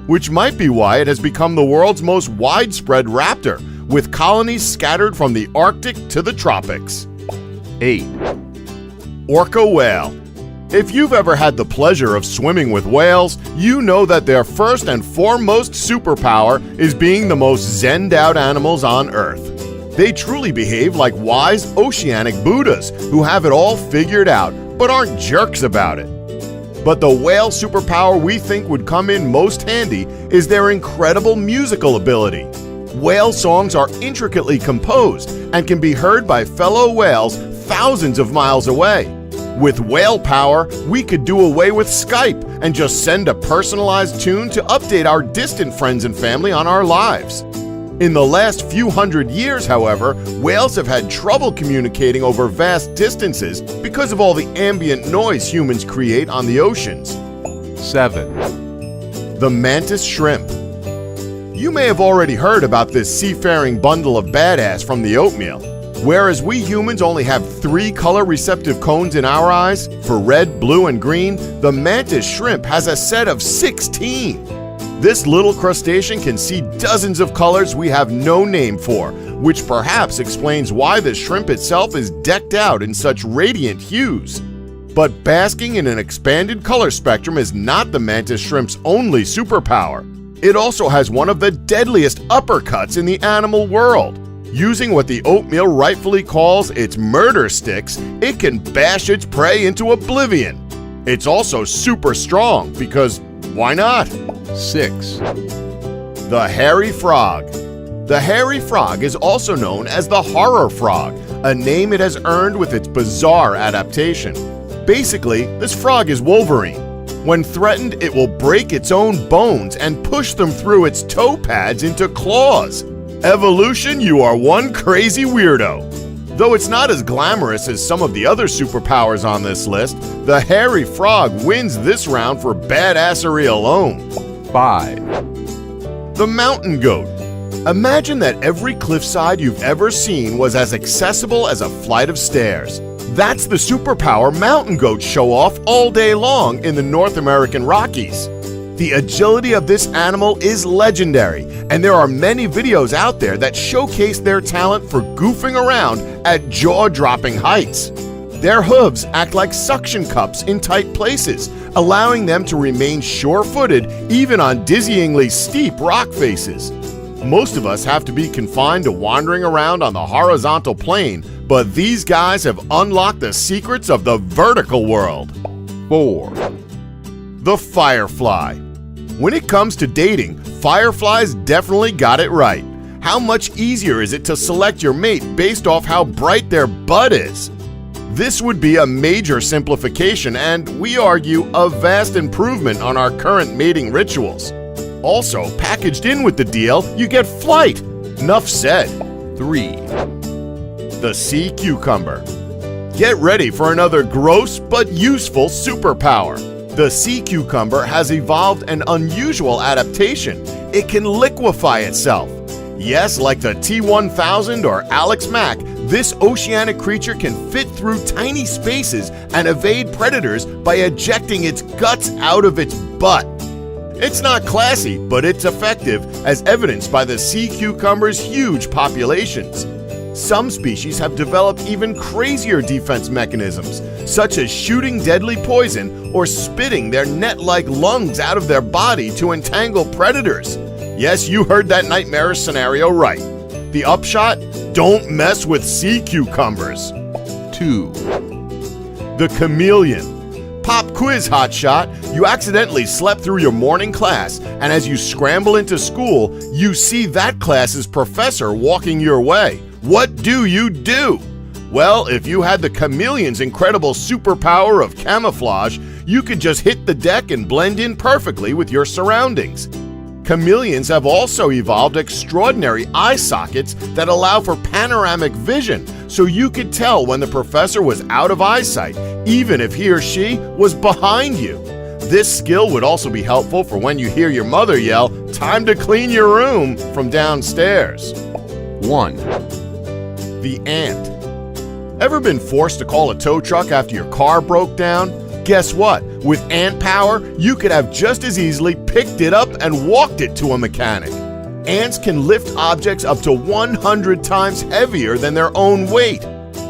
which might be why it has become the world's most widespread raptor, with colonies scattered from the Arctic to the tropics. 8. Orca Whale. If you've ever had the pleasure of swimming with whales, you know that their first and foremost superpower is being the most zenned out animals on Earth. They truly behave like wise oceanic Buddhas who have it all figured out, but aren't jerks about it. But the whale superpower we think would come in most handy is their incredible musical ability. Whale songs are intricately composed and can be heard by fellow whales thousands of miles away. With whale power, we could do away with Skype and just send a personalized tune to update our distant friends and family on our lives. In the last few hundred years, however, whales have had trouble communicating over vast distances because of all the ambient noise humans create on the oceans. 7. The Mantis Shrimp. You may have already heard about this seafaring bundle of badass from the oatmeal. Whereas we humans only have 3 color-receptive cones in our eyes, for red, blue, and green, the mantis shrimp has a set of 16. This little crustacean can see dozens of colors we have no name for, which perhaps explains why the shrimp itself is decked out in such radiant hues. But basking in an expanded color spectrum is not the mantis shrimp's only superpower. It also has one of the deadliest uppercuts in the animal world. Using what the oatmeal rightfully calls its murder sticks, it can bash its prey into oblivion. It's also super strong because why not? 6. The Hairy Frog. The hairy frog is also known as the horror frog, a name it has earned with its bizarre adaptation. Basically, this frog is Wolverine. When threatened, it will break its own bones and push them through its toe pads into claws. Evolution, you are one crazy weirdo. Though it's not as glamorous as some of the other superpowers on this list, the hairy frog wins this round for badassery alone. 5. The Mountain Goat. Imagine that every cliffside you've ever seen was as accessible as a flight of stairs. That's the superpower mountain goats show off all day long in the North American Rockies. The agility of this animal is legendary, and there are many videos out there that showcase their talent for goofing around at jaw-dropping heights. Their hooves act like suction cups in tight places, allowing them to remain sure-footed even on dizzyingly steep rock faces. Most of us have to be confined to wandering around on the horizontal plane, but these guys have unlocked the secrets of the vertical world. 4. The Firefly. When it comes to dating, Fireflies definitely got it right. How much easier is it to select your mate based off how bright their butt is? This would be a major simplification and, we argue, a vast improvement on our current mating rituals. Also, packaged in with the deal, you get flight. Enough said. 3. The Sea Cucumber. Get ready for another gross but useful superpower. The sea cucumber has evolved an unusual adaptation. It can liquefy itself. Yes, like the T-1000 or Alex Mack, this oceanic creature can fit through tiny spaces and evade predators by ejecting its guts out of its butt. It's not classy, but it's effective, as evidenced by the sea cucumber's huge populations. Some species have developed even crazier defense mechanisms, such as shooting deadly poison or spitting their net-like lungs out of their body to entangle predators. Yes, you heard that nightmarish scenario right. The upshot? Don't mess with sea cucumbers. 2. The Chameleon. Pop quiz, hotshot. You accidentally slept through your morning class, and as you scramble into school, you see that class's professor walking your way. What do you do? Well, if you had the chameleon's incredible superpower of camouflage, you could just hit the deck and blend in perfectly with your surroundings. Chameleons have also evolved extraordinary eye sockets that allow for panoramic vision, so you could tell when the professor was out of eyesight, even if he or she was behind you. This skill would also be helpful for when you hear your mother yell, "Time to clean your room," from downstairs. 1. The Ant. Ever been forced to call a tow truck after your car broke down? Guess what? With ant power, you could have just as easily picked it up and walked it to a mechanic. Ants can lift objects up to 100 times heavier than their own weight.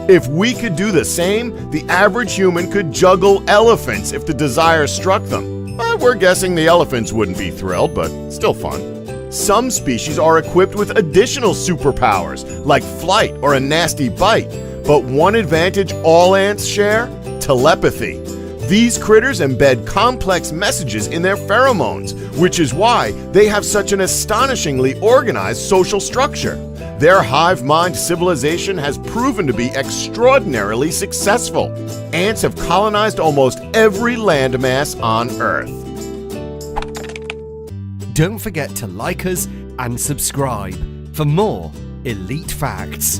If we could do the same, the average human could juggle elephants if the desire struck them. We're guessing the elephants wouldn't be thrilled, but still fun. Some species are equipped with additional superpowers, like flight or a nasty bite. But one advantage all ants share? Telepathy. These critters embed complex messages in their pheromones, which is why they have such an astonishingly organized social structure. Their hive mind civilization has proven to be extraordinarily successful. Ants have colonized almost every landmass on Earth. Don't forget to like us and subscribe for more elite facts.